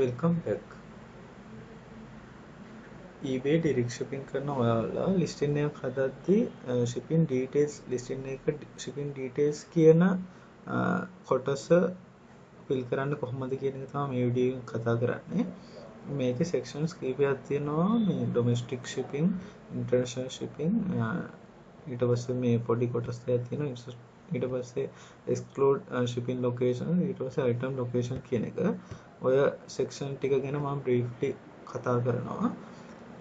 Welcome back. eBay direct shipping කරන ඔයාලා listing එකක් හදද්දී shipping details listing එක shipping details කියන කොටස fill කරන්න කොහොමද කියන එක තමයි මේ වීඩියෝ එකෙන් කතා කරන්නේ. මේකේ sections කීපයක් තියෙනවා. මේ domestic shipping, international shipping, ඊට පස්සේ මේ පොඩි කොටස් දෙකක් තියෙනවා. ඊට පස්සේ exclude shipping location, ඊට පස්සේ item location කියන එක. ඔය section ටික ගැන මම briefly කතා කරනවා.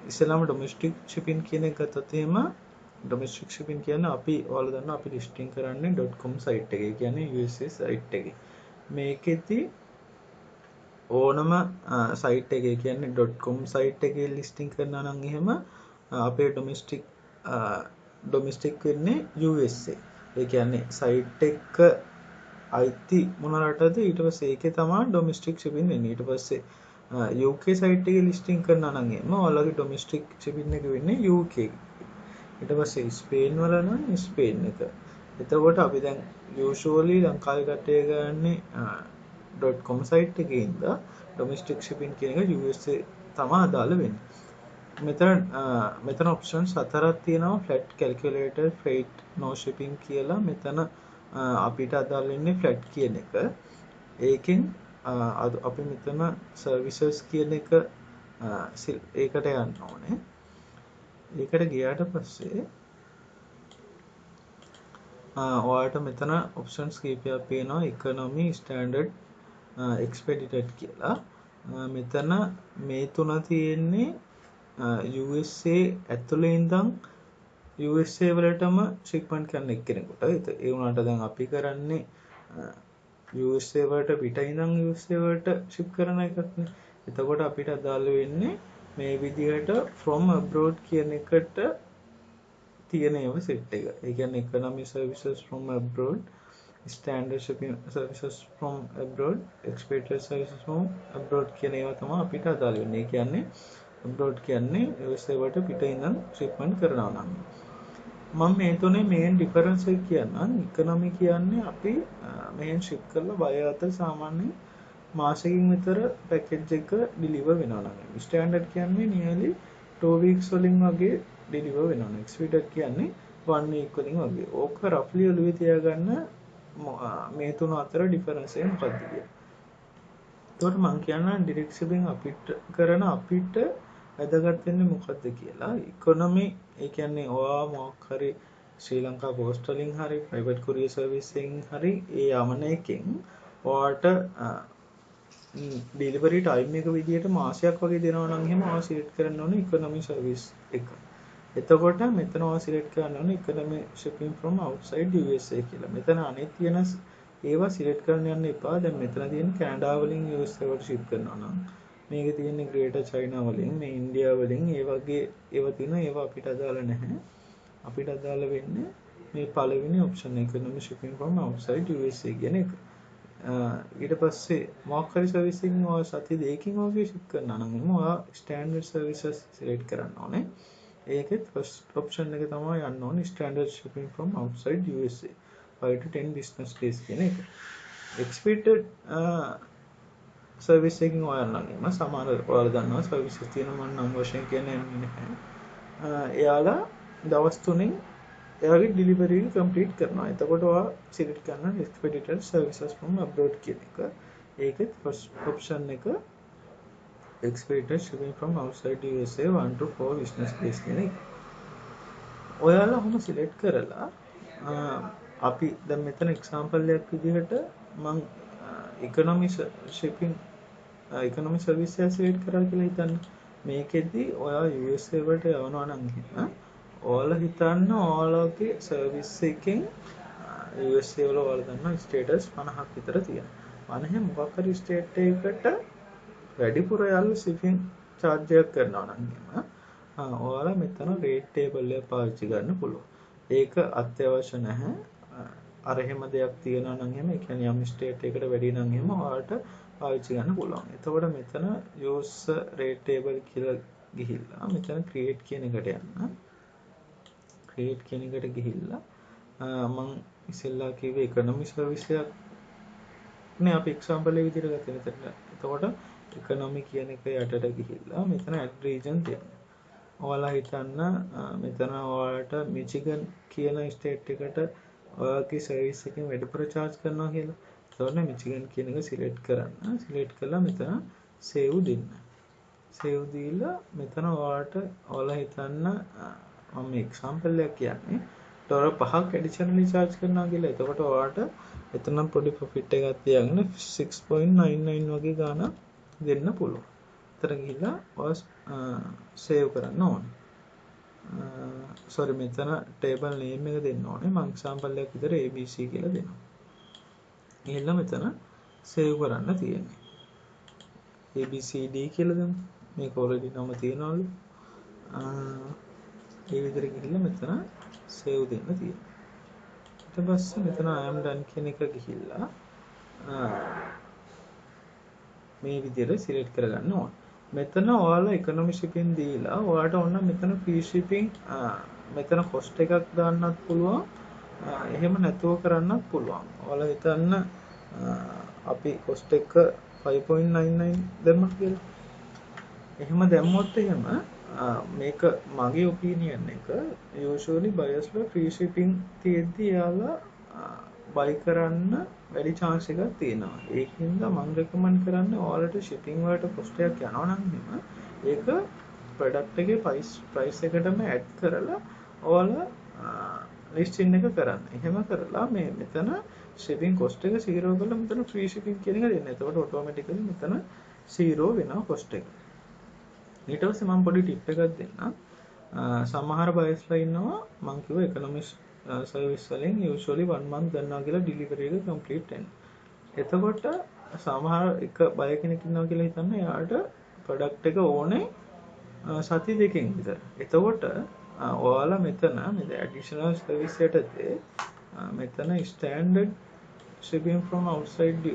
ඉස්සෙල්ලාම domestic shipping කියන එක ගත්තොත් එහෙම domestic shipping කියන්නේ අපි ඔයාලා දන්නවා අපි listing කරන්නේ .com site එකේ. කියන්නේ USA site එකේ. මේකෙදි ඕනම site එකේ කියන්නේ .com site එකේ listing කරනවා නම් එහෙම අපේ domestic වෙන්නේ USA. ඒ කියන්නේ site එක අයිති මොන රටද ඊට පස්සේ ඒකේ තමයි domestic shipping වෙන්නේ. ඊට පස්සේ UK site එකේ listing කරනවා නම් එහෙම ඔයාලගේ domestic shipping එක වෙන්නේ UK. ඊට පස්සේ ස්පේන් වල නම් ස්පේන් එක. එතකොට අපි දැන් usually ලංකාවේ කට්ටිය ගන්නේ .com site එකේ ඉඳලා domestic shipping කියන එක USA තමයි අදාළ වෙන්නේ. මෙතන options හතරක් තියෙනවා. flat calculator, freight, no shipping කියලා. මෙතන අපිට අදාළ වෙන්නේ flat කියන එක. ඒකෙන් අපි මෙතන services කියන එක ඒකට යන්න ඕනේ. ඒකට ගියාට පස්සේ ඔයාලට මෙතන options කීපයක් පේනවා. economy, standard, expedited කියලා. මෙතන මේ තුන තියෙන්නේ USA ඇතුළේ ඉඳන් USA වලටම shipment කරන එක්කෙනෙකුට. ඒ වුණාට දැන් අපි කරන්නේ USA වලට පිට ඉඳන් USA වලට ship කරන එකක්නේ. එතකොට අපිට අදාළ වෙන්නේ මේ විදිහට from abroad කියන එකට තියෙන ඒවා set එක. ඒ කියන්නේ economy services from abroad, standard shipping services from abroad, expedited services from abroad කියන ඒවා තමයි අපිට අදාළ වෙන්නේ. ඒ කියන්නේ abroad කියන්නේ USA වලට පිට ඉඳන් shipment කරනවා නම්. මම මේ තුනේ main difference එක කියන්නම්. economy කියන්නේ අපි මෙහෙන් ship කරලා බය අතර සාමාන්‍යයෙන් මාසෙකින් විතර package එක deliver වෙනවා නම්. standard කියන්නේ nearly 2 weeks වලින් වගේ deliver වෙනවා නම්. expedited කියන්නේ 1 week වලින් වගේ. ඕක roughly ඔළුවේ තියාගන්න මේ තුන අතර difference එක මොකක්ද කියලා. ඒකට මම කියන්නම් direct shipping අපිට වැදගත් වෙන්නේ මොකද්ද කියලා. economy ඒ කියන්නේ ඔයා මොකක් හරි ශ්‍රී ලංකා post වලින් හරි private courier service එකකින් හරි ඒ යමන එකෙන් ඔයාට delivery time එක විදියට මාසයක් වගේ දෙනවා නම් එහෙම ඔයා select කරන්න ඕනේ economy service එක. එතකොට මෙතන ඔයා select කරන්න ඕනේ economy shipping from outside USA කියලා. මෙතන අනෙක් තියෙන ඒවා select කරන්න යන්න එපා. දැන් මෙතන තියෙන කැනඩා වලින් USA වලට ship කරනවා නම් මේකේ තියෙන්නේ Greater China වලින් මේ ඉන්දියා වලින් ඒ වගේ ඒවා තියෙනවා. ඒවා අපිට අදාළ නැහැ. අපිට අදාළ වෙන්නේ මේ පළවෙනි option එක economy shipping from outside USA කියන එක. ඊට පස්සේ මොකක් හරි service එකකින් ඔයා සති දෙකකින් වගේ ship කරනවා නම් එහෙනම් ඔයා standard services select කරන්න ඕනේ. ඒකෙත් first option එක තමයි යන්න ඕනේ standard shipping from outside USA 5 to 10 business days කියන එක. expedited service එකකින් ඔයාලා නම් සමහර ඔයාලා දන්නවා services තියෙනවා මම නම් වශයෙන් කියන්නේ නැහැ. එයාලා දවස් 3න් එයාගේ delivery complete කරනවා. එතකොට ඔයා select කරන expedited services from abroad කියන එක. ඒකෙත් first option එක expedited shipping from outside USA 1 to 4 business days කියන එක. ඔයාලා ඔහොම select කරලා අපි දැන් මෙතන example එකක් විදිහට මම economy shipping economy service එක select කරා කියලා හිතන්න. මේකෙදි ඔයා USA වලට යවනවා නම් එහෙම ඔයාලා හිතන්න ඔයාලගේ service එකෙන් USA වල ඔයාලා දන්නා status 50ක් විතර තියෙනවා. 50 මොකක් හරි state එකකට වැඩිපුර යාළු shipping charge එකක් කරනවා නම් එහෙම ඔයාලා මෙතන rate table එක පාවිච්චි කරන්න පුළුවන්. ඒක අත්‍යවශ්‍ය නැහැ. අර එහෙම දෙයක් තියෙනවා නම් එහෙම ඒ කියන්නේ යම් state එකකට වැඩි නම් එහෙම ඔයාලට පාවිච්චි කරන්න පුළුවන්. එතකොට මෙතන use rate table කියලා ගිහිල්ලා මෙතන create කියන එකට යන්න. create කියන එකට ගිහිල්ලා මම ඉස්සෙල්ලා කිව්වේ economy service එකක් නේ අපි example එක විදිහට ගත්තේ. එතකොට economy කියන එක යටට ගිහිල්ලා මෙතන add region දෙන්න. ඔයාලා හිතන්න මෙතන ඔයාලට මිචිගන් කියන ස්ටේට් එකට ඔයාලගේ සර්විස් එකෙන් වැඩිපුර charge කරනවා කියලා. එතකොට මිචිගන් කියන එක select කරන්න. select කළා මෙතන save දෙන්න. save දීලා මෙතන ඔයාලා හිතන්න මම example එකක් කියන්නේ $5ක් additionally charge කරනවා කියලා. එතකොට ඔයාලට එතන පොඩි profit එකක් තියාගෙන 6.99 වගේ ගාණක් දෙන්න පුළුවන්. එතන ගිහිල්ලා ඔයා save කරන්න ඕනේ. sorry මෙතන table name එක දෙන්න ඕනේ. මම example එකක් විතර ABC කියලා දෙනවා. ගිහිල්ලා මෙතන save කරන්න තියෙන්නේ. ABCD කියලා දෙමු. මේක already නම තියෙනවලු. ඒ විදිහට ගිහිල්ලා මෙතන save දෙන්න තියෙනවා. ඊට පස්සේ මෙතන I am done කියන එක ගිහිල්ලා මේ විදිහට select කරගන්න ඕන. මෙතන ඔයාලා economy shipping දීලා ඔයාලට ඕන මෙතන free shipping මෙතන cost එකක් දාන්නත් පුළුවන්. එහෙම නැතුව කරන්නත් පුළුවන්. ඔයාලා හිතන්න අපි cost එක 5.99 දැම්මා කියලා. එහෙම දැම්මොත් එහෙම මේක මගේ ඔපිනියන් එක usually buyers ලා free shipping තියෙද්දි යාලා buy කරන්න වැඩි chance එකක් තියෙනවා. ඒකින්ද මම recommend කරන්නේ ඔයාලට shipping වලට cost එකක් යනවා නම් එහෙම ඒක product එකේ price එකටම add කරලා ඔයාලා listing එක කරන්න. එහෙම කරලා මේ මෙතන shipping cost එක 0 කරලා මෙතන free shipping කියන එක දෙන්න. එතකොට automatically මෙතන 0 වෙනවා cost එක. ඊට පස්සේ මම පොඩි ටිප් එකක් දෙන්නම්. සමහර බයස්ලා ඉන්නවා මම කිව්වා economic service වලින් usually 1 month ගන්නවා කියලා delivery එක complete වෙන්න. එතකොට සමහර එක බය කෙනෙක් ඉන්නවා කියලා හිතන්න එයාට product එක ඕනේ සති දෙකකින් විතර. එතකොට ඔයාලා මෙතන මේ additional service යටතේ මෙතන standard shipping from outside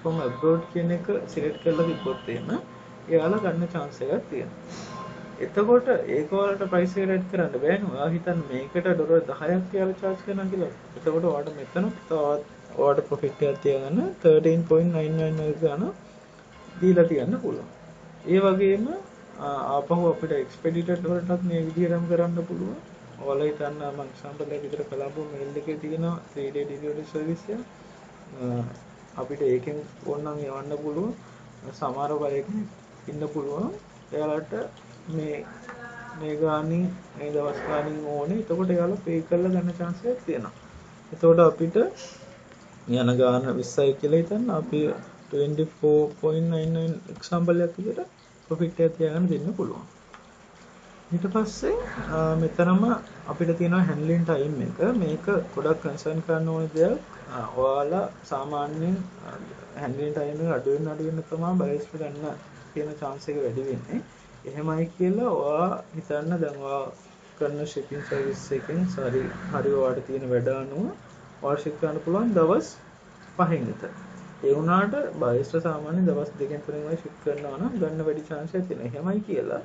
from abroad කියන එක select කරලා තිබ්බොත් එහෙම එයාලා ගන්න chance එකක් තියෙනවා. එතකොට ඒක වලට price එක add කරන්න බෑනේ. ඔයා හිතන්න මේකට $10ක් එයාලා charge කරනවා කියලා. එතකොට ඔයාලට මෙතන ඔයාලට profit එකක් තියාගන්න 13.99 ගන්න දීලා තියන්න පුළුවන්. ඒ වගේම ආපහු අපිට expedited වලටත් මේ විදිහටම කරන්න පුළුවන්. ඔයාලා හිතන්න මම example එකක් විතර කළාපු mail එකේ තියෙනවා 3-day delivery service එක. අපිට ඒකෙන් ඕනනම් යවන්න පුළුවන්. සමහර බයක ඉන්න පුළුවන්. එයාලට මේ ගානින් මේ දවස් ගානින් ඕනේ. එතකොට එයාලා pay කරලා ගන්න chance එකක් තියෙනවා. එතකොට අපිට යන ගාන 20යි කියලා හිතන්න අපි 24.99 example එකක් විතර profit එක තියාගෙන දෙන්න පුළුවන්. ඊට පස්සේ මෙතනම අපිට තියෙනවා handling time එක. මේක ගොඩක් concern කරන්න ඕන දෙයක්. ඔයාලා සාමාන්‍යයෙන් handling time එක අඩු වෙන තමයි buyers ගන්න තියෙන chance එක වැඩි වෙන්නේ. එහෙමයි කියලා ඔයා හිතන්න දැන් ඔයා කරන shipping service එකෙන් හරි ඔයාලට තියෙන වැඩ අනුව ඔයාලා ship කරන්න පුළුවන් දවස් 5න් විතර. ඒ වුණාට buyers සාමාන්‍යයෙන් දවස් 2කින් 3කින් වගේ ship කරනවා නම් ගන්න වැඩි chance එකක් තියෙනවා. එහෙමයි කියලා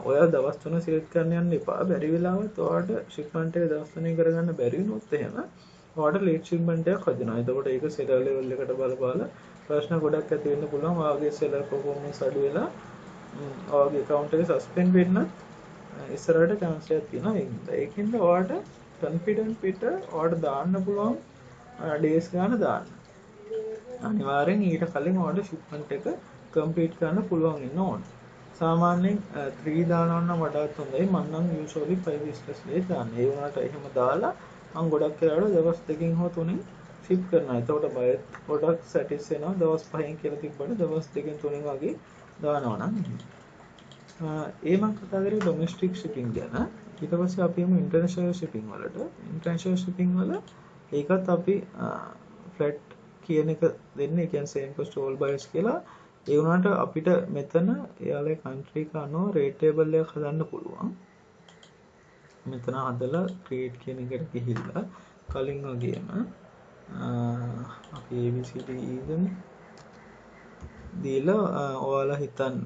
ඔයා දවස් 3 select කරන්න යන්න එපා. බැරි වෙලාවත් ඔයාලට shipment එක දවස් 3 කරගන්න බැරි වුණොත් එහෙම ඔයාලට late shipment එකක් හදිනවා. එතකොට ඒක seller level එකට බලපාලා ප්‍රශ්න ගොඩක් ඇති වෙන්න පුළුවන්. ඔයාගේ seller performance අඩු වෙලා ඔයාගේ account එක suspend වෙන්න ඉස්සරහට chance එකක් තියෙනවා. ඒකින්ද ඔයාලට confident පිට ඔයාලට දාන්න පුළුවන් days ගන්න දාන්න. අනිවාර්යෙන් ඊට කලින් ඔයාලට shipment එක complete කරන්න පුළුවන් වෙන්න ඕනේ. සාමාන්‍යයෙන් 3 දානවා නම් වඩාත් හොඳයි. මම නම් usually 5 business days දාන්නේ. ඒ වුණාට එහෙම දාලා මම ගොඩක් වෙලාවට දවස් 2කින් හෝ 3කින් ship කරනවා. එතකොට buyer ගොඩක් satisfied වෙනවා. දවස් 5න් කියලා තිබ්බට දවස් 2කින් 3කින් වගේ දානවා නම්. ඒ මම කතා කරේ domestic shipping ගැන. ඊට පස්සේ අපි යමු international shipping වලට. international shipping වල ඒකත් අපි flat කියන එක දෙන්නේ. ඒ කියන්නේ same cost all buyers කියලා. ඒ වුණාට අපිට මෙතන එයාලේ country එක අනුව rate table එකක් හදන්න පුළුවන්. මෙතන හදලා create කියන එකට ගිහිල්ලා කලින් වගේම අපි ABCD ඉදමු. දීලා ඔයාලා හිතන්න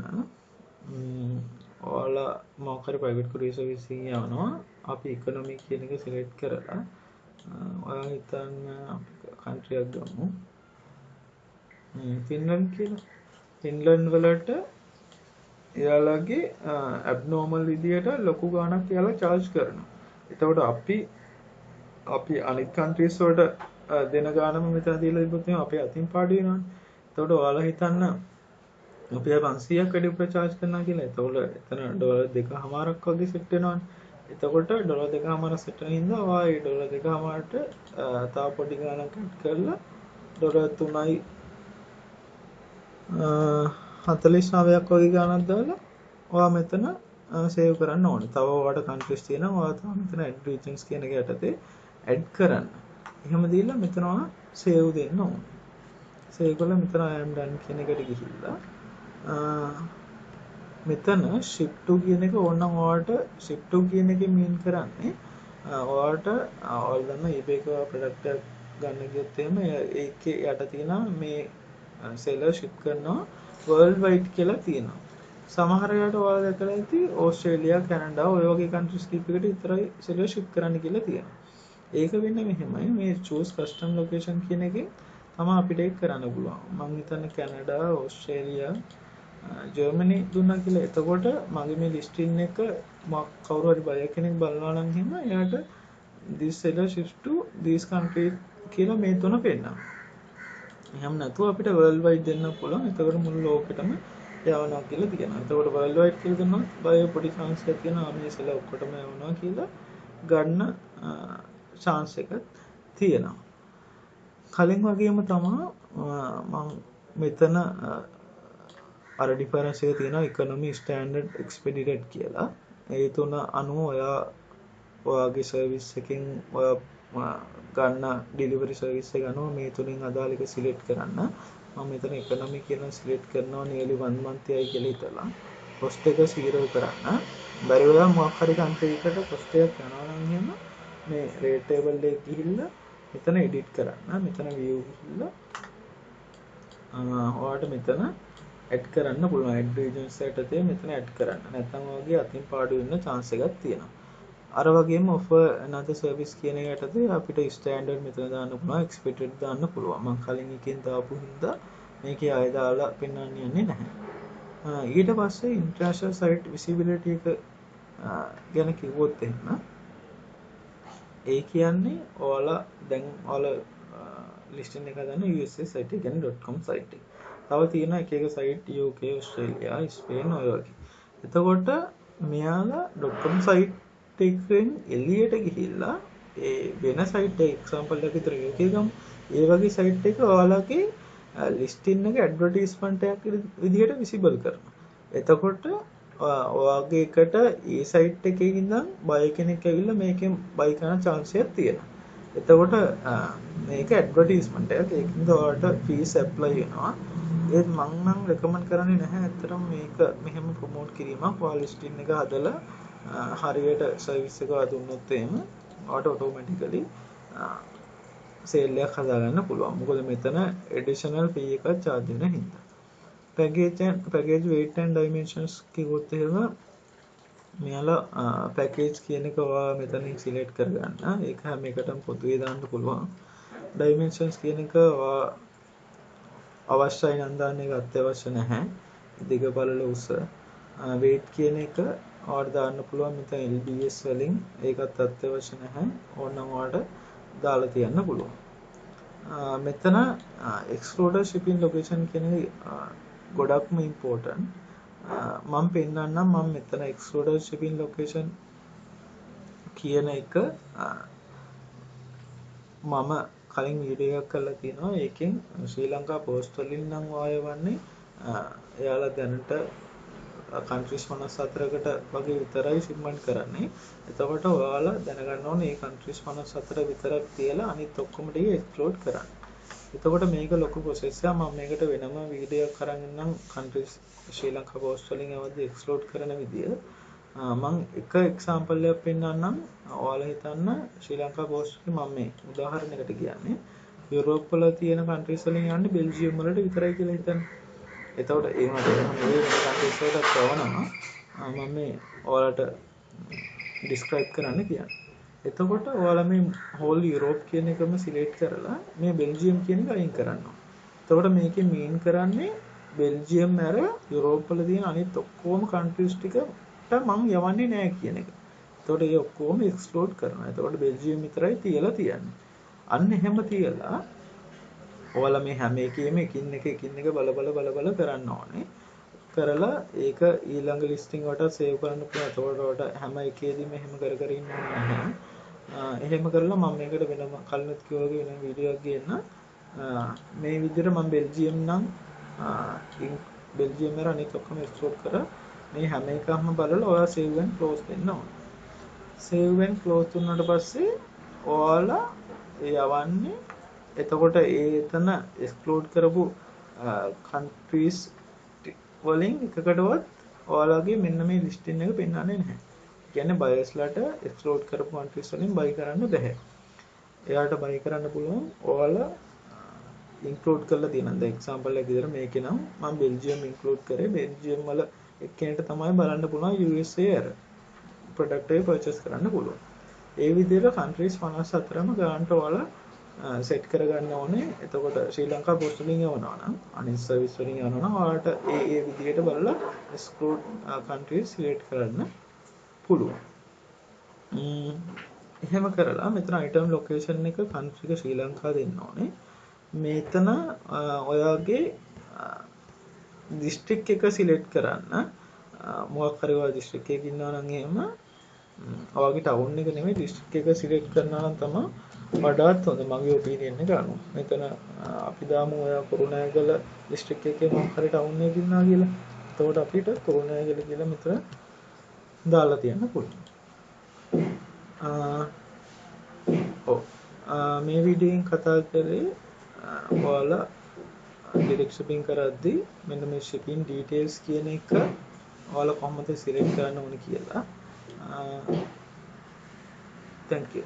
ඔයාලා මොකක් හරි private courier service එකකින් යනවා. අපි economy කියන එක select කරලා ඔයාලා හිතන්න country එකක් ගමු. Finland කියලා. ඉන්ලන්ඩ් වලට එයාලගේ ඇබ්නෝමල් විදියට ලොකු ගාණක් එයාලා charge කරනවා. එතකොට අපි අනිත් countries වලට දෙන ගාණම මෙතන දීලා තිබ්බොත් එහෙනම් අපේ අතින් පාඩු වෙනවනේ. එතකොට ඔයාලා හිතන්න අපි 500ක් වැඩි උඩ charge කරනවා කියලා. එතකොට එතන ඩොලර් 2.5ක් වගේ සෙට් වෙනවනේ. එතකොට ඩොලර් 2.5 සෙට් වෙන හින්දා ඔයා ඩොලර් 2.5ට තව පොඩි ගාණක් ඇඩ් කරලා ඩොලර් 3යි 49ක් වගේ ගාණක් දාලා ඔයා මෙතන සේව් කරන්න ඕනේ. තව ඔයාලට countries තියෙනවා. ඔයා තව මෙතන add regions කියන එක යටතේ add කරන්න. එහෙම දීලා මෙතන ඔයා save දෙන්න ඕනේ. save කළා මෙතන I am done කියන එකට ගිහිල්ලා මෙතන ship to කියන එක ඕනනම් ඔයාලට ship to කියන එකේ mean කරන්නේ ඔයාලට ඔයාලා දන්න eBay එක product එකක් ගන්න ගියොත් එහෙම ඒකේ යට තියෙනවා මේ seller ship කරනවා world wide කියලා තියෙනවා. සමහර වෙලාවට ඔයාලා දැකලා ඇති ඕස්ට්‍රේලියා කැනඩා ඔය වගේ countries කීපයකට විතරයි seller ship කරන්න කියලා තියෙනවා. ඒක වෙන්නේ මෙහෙමයි මේ choose custom location කියන එකෙන් තමයි අපිට ඒක කරන්න පුළුවන්. මම හිතන්නේ කැනඩා ඕස්ට්‍රේලියා ජර්මනි දුන්නා කියලා. එතකොට මගේ මේ ලිස්ටින් එක කවුරු හරි බයර් කෙනෙක් බලනවා නම් එහෙම එයාට this seller ships to this country කියලා මේ තුන පෙන්නනවා. එහෙම නැතුව අපිට world wide දෙන්න පුළුවන්. එතකොට මුළු ලෝකෙටම යවනවා කියලා කියනවා. එතකොට world wide කියලා දුන්නොත් බය පොඩි chance එකක් තියෙනවා මේ seller ඔක්කොටම යවනවා කියලා ගන්න chance එකක් තියෙනවා. කලින් වගේම තමයි මම මෙතන අර ඩිෆරන්ස් එක තියෙනවා economy standard expedited කියලා. ඒ තුන අනුව ඔයාගේ සර්විස් එකෙන් ඔයා ගන්න ඩිලිවරි සර්විස් එක අනුව මේ තුنين අදාළ එක සිලෙක්ට් කරන්න. මම මෙතන economy කියලා සිලෙක්ට් කරනවා nearly 1 month යයි කියලා හිතලා cost එක 0 කරන්න. බැරි වෙලා මොකක් හරි country එකකට cost එකක් යනවා නම් එහෙම මේ rate table එක ගිහිල්ලා මෙතන edit කරන්න. මෙතන view ගිහිල්ලා ඔයාලට මෙතන add කරන්න පුළුවන්. add regions යටතේ මෙතන add කරන්න. නැත්නම් ඔයගේ අතින් පාඩු වෙන්න chance එකක් තියෙනවා. අර වගේම offer another service කියන එක යටතේ අපිට standard මෙතන දාන්න පුළුවන්, expected දාන්න පුළුවන්. මම කලින් එකෙන් දාපු හින්දා මේකේ ආයෙ දාලා පෙන්වන්න යන්නේ නැහැ. ඊට පස්සේ international site visibility එක ගැන කිව්වොත් එහෙම ඒ කියන්නේ ඔයාලා දැන් ඔයාලා listing එක දාන USA site එක කියන්නේ .com site එක. තව තියෙන එක site UK, Australia, Spain ඔය වගේ. එතකොට මෙයාලා .com site එකෙන් එළියට ගිහිල්ලා ඒ වෙන site එක example එකක් විතර UK ගමු. ඒ වගේ site එක ඔයාලගේ listing එක advertisement එකක් විදිහට visible කරනවා. එතකොට ඔයාගේ එකට ඒ site එකේ ඉඳන් buy කෙනෙක් ඇවිල්ලා මේකෙන් buy කරන chance එකක් තියෙනවා. එතකොට මේක ඇඩ්වර්ටයිස්මන්ට් එකක්. ඒකින්ද ඔයාලට fees apply වෙනවා. ඒත් මම නම් recommend කරන්නේ නැහැ ඇත්තටම මේක මෙහෙම ප්‍රොමෝට් කිරීමක්. ඔයාලා listing එක හදලා හරියට සර්විස් එක දුන්නොත් එහෙම ඔයාලට automatically sale එකක් හදාගන්න පුළුවන්. මොකද මෙතන additional fee එකක් charge වෙන හින්දා. package weight and dimensions කිව්වොත් එහෙම මෙයාලා package කියන එක ඔයා මෙතනින් select කරගන්න. ඒක හැම එකටම පොදුවේ දාන්න පුළුවන්. dimensions කියන එක ඔයා අවශ්‍යයි නම් දාන්න එක අත්‍යවශ්‍ය නැහැ. දිග බලල උස. weight කියන එක ඔයාලට දාන්න පුළුවන් මෙතන LBS වලින්. ඒකත් අත්‍යවශ්‍ය නැහැ. ඕනනම් ඔයාලට දාලා තියන්න පුළුවන්. මෙතන excluded shipping location කියන එක ගොඩක්ම important. මම පෙන්නන්නම් මම මෙතන excluded shipping location කියන එක මම කලින් වීඩියෝ එකක් කරලා තියෙනවා. ඒකෙන් ශ්‍රී ලංකා පෝස්ට් වලින් නම් වායවන්නේ එයාලා දැනට countries 54කට වගේ විතරයි shipment කරන්නේ. එතකොට ඔයාලා දැනගන්න ඕනේ මේ countries 54 විතරක් තියලා අනිත් ඔක්කොම ටික exclude කරන්න. එතකොට මේක ලොකු process එකක්. මම මේකට වෙනම වීඩියෝ එකක් අරන් ඉන්නම් countries ශ්‍රී ලංකා පෝස්ට් වලින් අවදි exclude කරන විදිය. මම එක example එකක් පෙන්නන්නම්. ඔයාලා හිතන්න ශ්‍රී ලංකා පෝස්ට් එකේ මම මේ උදාහරණයකට කියන්නේ යුරෝප් වල තියෙන countries වලින් යන්නේ බෙල්ජියම් වලට විතරයි කියලා හිතන්න. එතකොට ඒ වගේ මේ countries වලට තවනවා මම මේ ඔයාලට describe කරන්න කියන්නේ. එතකොට ඔයාලා මේ whole Europe කියන එකම select කරලා මේ Belgium කියන එක අයින් කරනවා. එතකොට මේකේ mean කරන්නේ බෙල්ජියම් ඇර යුරෝප් වල තියෙන අනිත් ඔක්කොම කන්ට්‍රීස් ටිකට මම යවන්නේ නැහැ කියන එක. එතකොට ඒ ඔක්කොම එක්ස්ක්ලූඩ් කරනවා. එතකොට බෙල්ජියම් විතරයි තියලා තියන්නේ. අන්න එහෙම තියලා ඔයාලා මේ හැම එකෙම එකින් එක බල කරන්න ඕනේ. කරලා ඒක ඊළඟ ලිස්ටිං වලට සේව් කරන්න පුළුවන්. එතකොට හැම එකේදීම එහෙම කර ඉන්න ඕනේ නැහැ. එහෙම කරලා මම මේකට වෙනම කලිනුත් කිව්වා වගේ වෙනම වීඩියෝ එකක් ගේන්න. මේ විදිහට මම බෙල්ජියම් නම් බෙල්ජියම් වල අනිත් ඔක්කොම එක්ස්පෝර්ට් කරා මේ හැම එකක්ම බලලා ඔයා සේව් and ක්ලෝස් දෙන්න ඕනේ. සේව් and ක්ලෝස් දුන්නාට පස්සේ ඔයාලා යවන්නේ එතකොට එතන එක්ස්ක්ලූඩ් කරපු කන්ට්‍රීස් වලින් එකකටවත් ඔයාලගේ මෙන්න මේ ලිස්ටින් එක පෙන්වන්නේ නැහැ. කියන්නේ බයර්ස්ලාට එක්ස්ක්ලූඩ් කරපු කන්ට්‍රීස් වලින් බයි කරන්න බැහැ. එයාට බයි කරන්න පුළුවන් ඔයාලා ඉන්ක්ලූඩ් කරලා තියෙනවා. දැන් එක්සැම්පල් එකක් විදිහට මේකේ නම් මම බෙල්ජියම් ඉන්ක්ලූඩ් කරේ. බෙල්ජියම් වල එක්කෙනෙක්ට තමයි බලන්න පුළුවන් USA අර ප්‍රොඩක්ට් එක පර්චේස් කරන්න පුළුවන්. ඒ විදිහට කන්ට්‍රීස් 54ම ගන්නට ඔයාලා සෙට් කරගන්න ඕනේ. එතකොට ශ්‍රී ලංකා පොස්ට් වලින් යවනවා නම් අනිත් සර්විස් වලින් යවනවා නම් ඔයාලට ඒ විදිහට බලලා එක්ස්ක්ලූඩ් කන්ට්‍රීස් සිලෙක්ට් කරන්න පුළුවන්. එහෙම කරලා මෙතන item location එක country එක ශ්‍රී ලංකා දෙන්න ඕනේ. මෙතන ඔයාගේ district එක select කරන්න මොකක් හරි ඔයා district එකක ඉන්නවා නම් එහෙම ඔයාගේ town එක නෙමෙයි district එක select කරනවා නම් තමයි වඩාත් හොඳ මගේ opinion එක අනුව. මෙතන අපි දාමු ඔයා කුරුණෑගල district එකේ මොකක් හරි town එකක ඉන්නවා කියලා. එතකොට අපිට කුරුණෑගල කියලා මෙතන දාලා තියන්න පුළුවන්. මේ වීඩියෝෙන් කතා කරේ ඔයාලා direct shipping කරද්දී මෙන්න මේ shipping details කියන එක ඔයාලා කොහොමද select කරන්න ඕනේ කියලා. Thank you.